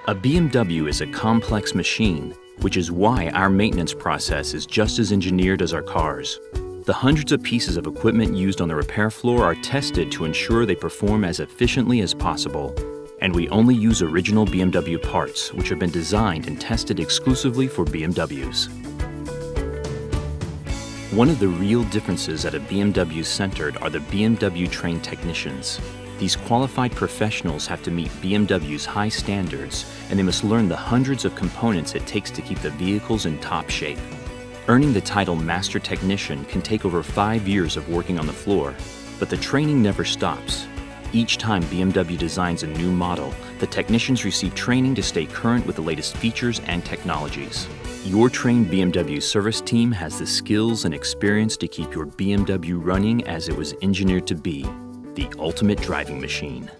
A BMW is a complex machine, which is why our maintenance process is just as engineered as our cars. The hundreds of pieces of equipment used on the repair floor are tested to ensure they perform as efficiently as possible. And we only use original BMW parts, which have been designed and tested exclusively for BMWs. One of the real differences at a BMW centered are the BMW trained technicians. These qualified professionals have to meet BMW's high standards, and they must learn the hundreds of components it takes to keep the vehicles in top shape. Earning the title Master Technician can take over 5 years of working on the floor, but the training never stops. Each time BMW designs a new model, the technicians receive training to stay current with the latest features and technologies. Your trained BMW service team has the skills and experience to keep your BMW running as it was engineered to be, the ultimate driving machine.